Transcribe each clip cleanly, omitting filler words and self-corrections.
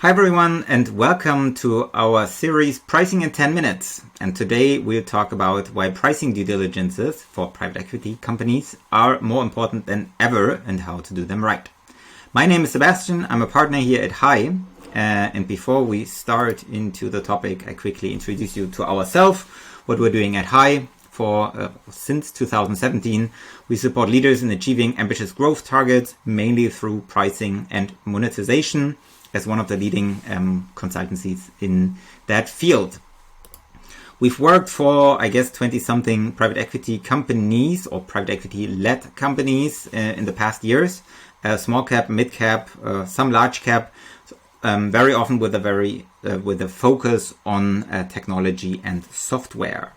Hi everyone, and welcome to our series Pricing in 10 Minutes. And today we'll talk about why pricing due diligences for private equity companies are more important than ever and how to do them right. My name is Sebastian, I'm a partner here at HI. And before we start into the topic, I quickly introduce you to ourselves, what we're doing at HI. Since 2017, we support leaders in achieving ambitious growth targets, mainly through pricing and monetization, as one of the leading consultancies in that field. We've worked for, 20-something private equity companies or private equity-led companies in the past years, small cap, mid cap, some large cap, very often with a focus on technology and software.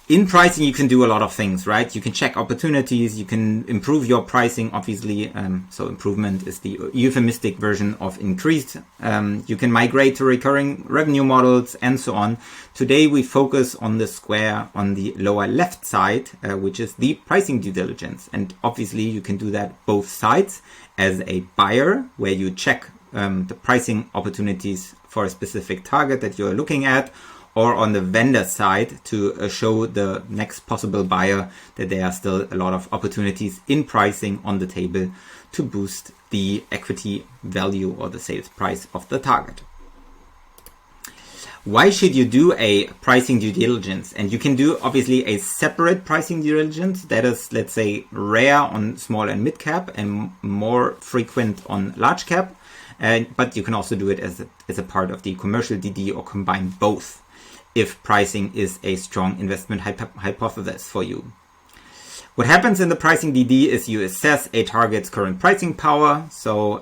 In pricing, you can do a lot of things, right? You can check opportunities, you can improve your pricing, obviously. So improvement is the euphemistic version of increased. You can migrate to recurring revenue models and so on. Today, we focus on the square on the lower left side, which is the pricing due diligence. And obviously, you can do that both sides as a buyer, where you check the pricing opportunities for a specific target that you're looking at, or on the vendor side to show the next possible buyer that there are still a lot of opportunities in pricing on the table to boost the equity value or the sales price of the target. Why should you do a pricing due diligence? And you can do obviously a separate pricing due diligence that is, let's say, rare on small and mid cap and more frequent on large cap. But you can also do it as a part of the commercial DD or combine both, if pricing is a strong investment hypothesis for you. What happens in the pricing DD is you assess a target's current pricing power. So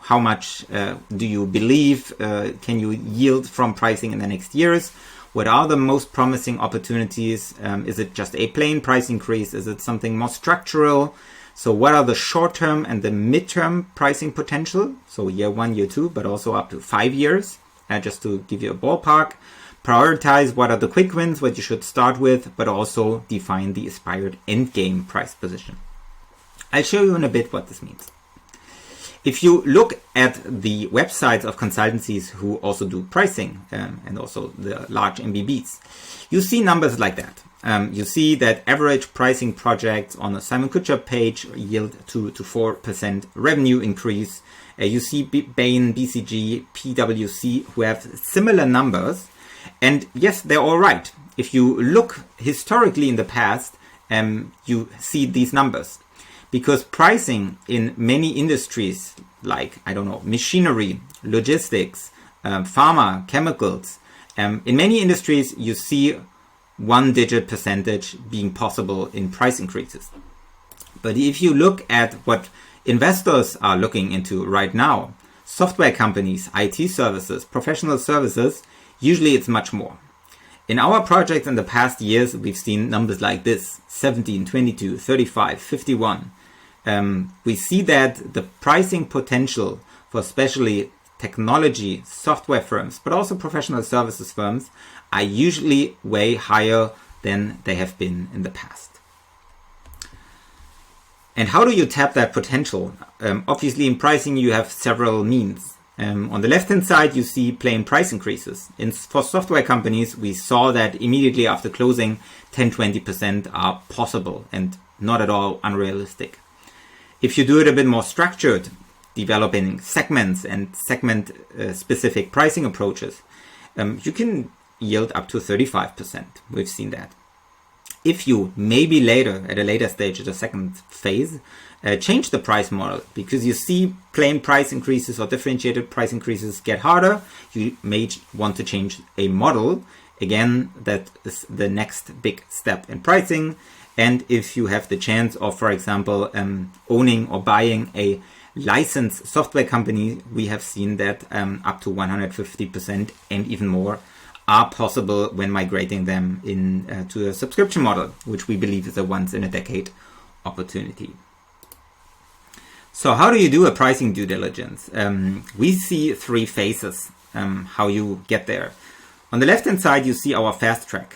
how much do you believe can you yield from pricing in the next years? What are the most promising opportunities? Is it just a plain price increase? Is it something more structural? So what are the short-term and the mid-term pricing potential? So year 1, year 2, but also up to 5 years, just to give you a ballpark. Prioritize what are the quick wins, what you should start with, but also define the aspired endgame price position. I'll show you in a bit what this means. If you look at the websites of consultancies who also do pricing and also the large MBBs, you see numbers like that. You see that average pricing projects on a Simon Kucher page yield 2 to 4% revenue increase. You see Bain, BCG, PwC who have similar numbers. And yes, they're all right. If you look historically in the past, you see these numbers. Because pricing in many industries, like, machinery, logistics, pharma, chemicals, in many industries, you see 1-digit percentage being possible in price increases. But if you look at what investors are looking into right now, software companies, IT services, professional services, usually it's much more. In our projects in the past years, we've seen numbers like this: 17, 22, 35, 51. We see that the pricing potential for especially technology, software firms, but also professional services firms are usually way higher than they have been in the past. And how do you tap that potential? Obviously, in pricing, you have several means. On the left-hand side, you see plain price increases. For software companies, we saw that immediately after closing, 10-20% are possible and not at all unrealistic. If you do it a bit more structured, developing segments and segment-specific pricing approaches, you can yield up to 35%. We've seen that. If you maybe at a later stage, at the second phase, change the price model, because you see plain price increases or differentiated price increases get harder, you may want to change a model. Again, that is the next big step in pricing. And if you have the chance of, for example, owning or buying a licensed software company, we have seen that up to 150% and even more are possible when migrating them to a subscription model, which we believe is a once-in-a-decade opportunity. So how do you do a pricing due diligence? We see 3 phases, how you get there. On the left-hand side, you see our fast track,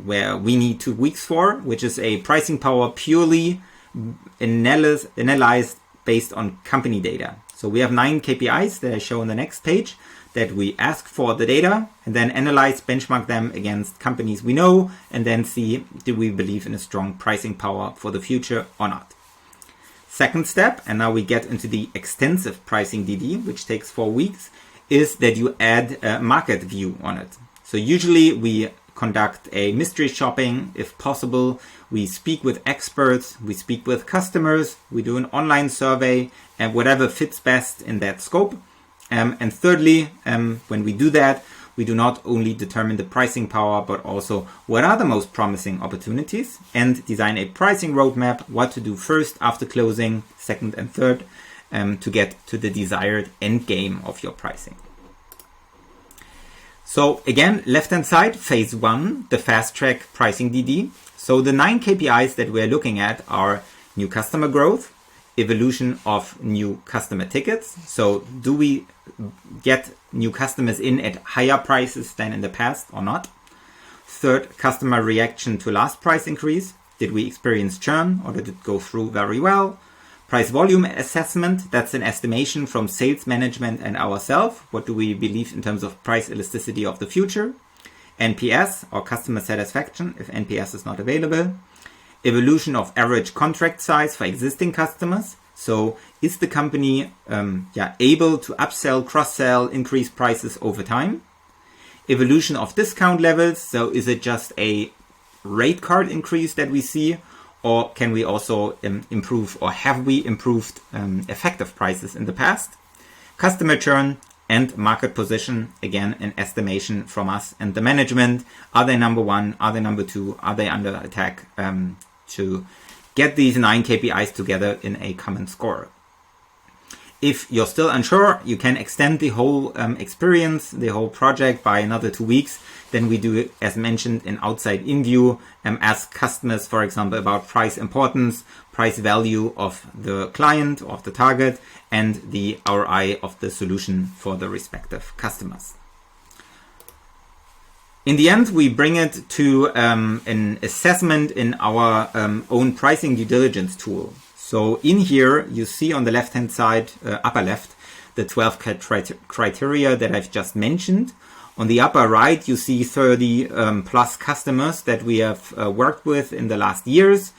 where we need 2 weeks for, which is a pricing power purely analyzed based on company data. So we have 9 KPIs that I show on the next page that we ask for the data and then analyze, benchmark them against companies we know, and then see, do we believe in a strong pricing power for the future or not. Second step, and now we get into the extensive pricing DD, which takes 4 weeks, is that you add a market view on it. So usually we conduct a mystery shopping if possible. We speak with experts, we speak with customers, we do an online survey, and whatever fits best in that scope. And thirdly, when we do that, we do not only determine the pricing power, but also what are the most promising opportunities, and design a pricing roadmap, what to do first after closing, second and third, to get to the desired end game of your pricing. So again, left-hand side, phase 1, the fast track pricing DD. So the 9 KPIs that we're looking at are new customer growth, evolution of new customer tickets. So do we get new customers in at higher prices than in the past or not? Third, customer reaction to last price increase. Did we experience churn or did it go through very well? Price volume assessment, that's an estimation from sales management and ourselves. What do we believe in terms of price elasticity of the future? NPS or customer satisfaction if NPS is not available. Evolution of average contract size for existing customers. So is the company able to upsell, cross-sell, increase prices over time? Evolution of discount levels. So is it just a rate card increase that we see? Or can we also improve, or have we improved effective prices in the past? Customer churn and market position. Again, an estimation from us and the management. Are they number 1? Are they number 2? Are they under attack? To get these 9 KPIs together in a common score. If you're still unsure, you can extend the whole experience, the whole project by another 2 weeks. Then we do it, as mentioned, in outside-in view, ask customers, for example, about price importance, price value of the client, of the target, and the ROI of the solution for the respective customers. In the end, we bring it to an assessment in our own pricing due diligence tool. So in here, you see on the left-hand side, upper left, the 12 criteria that I've just mentioned. On the upper right, you see 30 plus customers that we have worked with in the last years,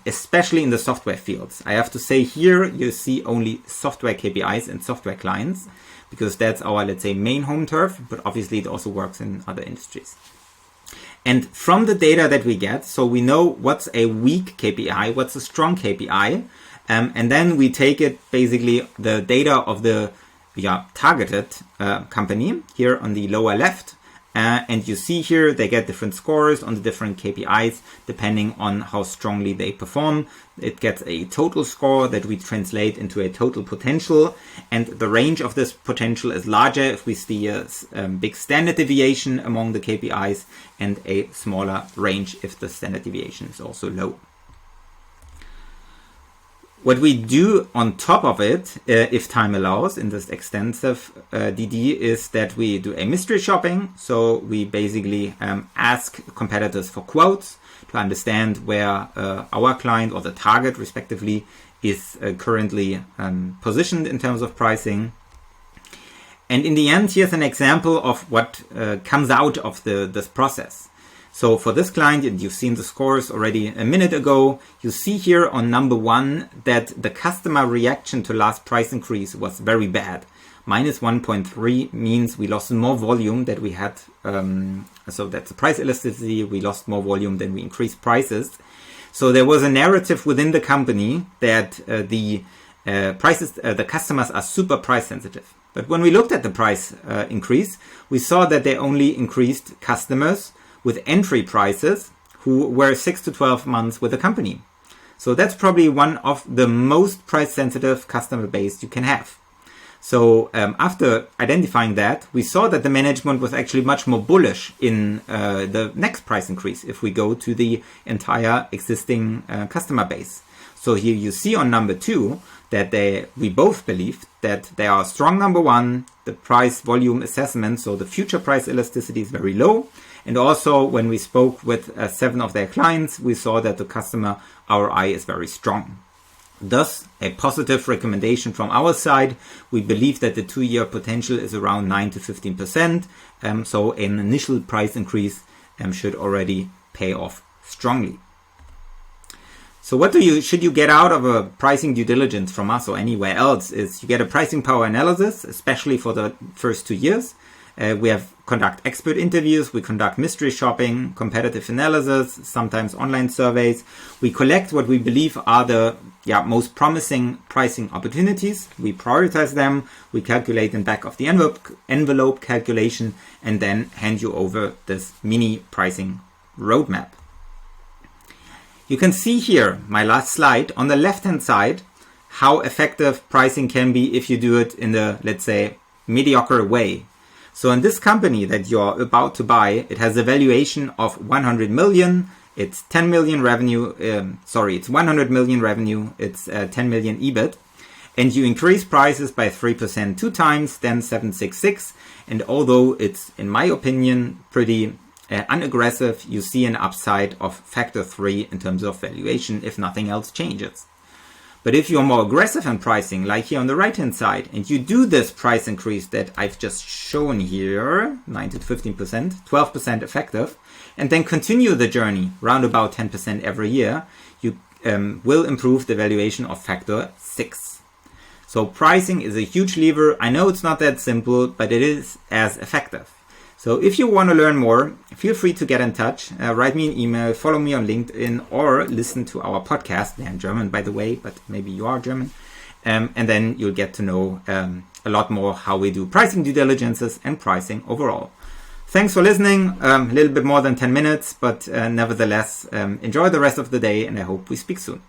especially in the software fields. I have to say here, you see only software KPIs and software clients, because that's our, let's say, main home turf, but obviously it also works in other industries. And from the data that we get, so we know what's a weak KPI, what's a strong KPI, and then we take it, basically, the data of the targeted company here on the lower left, and you see here they get different scores on the different KPIs depending on how strongly they perform. It gets a total score that we translate into a total potential, and the range of this potential is larger if we see a big standard deviation among the KPIs and a smaller range if the standard deviation is also low. What we do on top of it, if time allows, in this extensive DD, is that we do a mystery shopping. So we basically ask competitors for quotes to understand where our client or the target, respectively, is currently positioned in terms of pricing. And in the end, here's an example of what comes out of this process. So for this client, and you've seen the scores already a minute ago, you see here on number 1 that the customer reaction to last price increase was very bad. Minus 1.3 means we lost more volume than we had. So that's the price elasticity. We lost more volume than we increased prices. So there was a narrative within the company that the customers are super price sensitive. But when we looked at the price increase, we saw that they only increased customers with entry prices who were 6 to 12 months with the company. So that's probably one of the most price sensitive customer base you can have. So after identifying that, we saw that the management was actually much more bullish in the next price increase if we go to the entire existing customer base. So here you see on number 2 that we both believed that they are strong number 1, the price volume assessment, so the future price elasticity is very low. And also when we spoke with 7 of their clients, we saw that the customer ROI is very strong. Thus, a positive recommendation from our side. We believe that the 2-year potential is around 9 to 15%. So an initial price increase should already pay off strongly. So what should you get out of a pricing due diligence from us or anywhere else is you get a pricing power analysis, especially for the first 2 years. We conduct expert interviews, we conduct mystery shopping, competitive analysis, sometimes online surveys. We collect what we believe are the most promising pricing opportunities. We prioritize them, we calculate in back of the envelope calculation, and then hand you over this mini pricing roadmap. You can see here, my last slide, on the left-hand side, how effective pricing can be if you do it in the, let's say, mediocre way. So in this company that you're about to buy, it has a valuation of 100 million. It's 10 million revenue. It's 100 million revenue. It's 10 million EBIT. And you increase prices by 3% 2 times, then 766. And although it's, in my opinion, pretty unaggressive, you see an upside of factor 3 in terms of valuation if nothing else changes. But if you're more aggressive in pricing, like here on the right-hand side, and you do this price increase that I've just shown here, 9 to 15%, 12% effective, and then continue the journey, round about 10% every year, you will improve the valuation of factor 6. So pricing is a huge lever. I know it's not that simple, but it is as effective. So if you want to learn more, feel free to get in touch, write me an email, follow me on LinkedIn, or listen to our podcast. They're in German, by the way, but maybe you are German. And then you'll get to know a lot more how we do pricing due diligences and pricing overall. Thanks for listening. A little bit more than 10 minutes, but nevertheless, enjoy the rest of the day, and I hope we speak soon.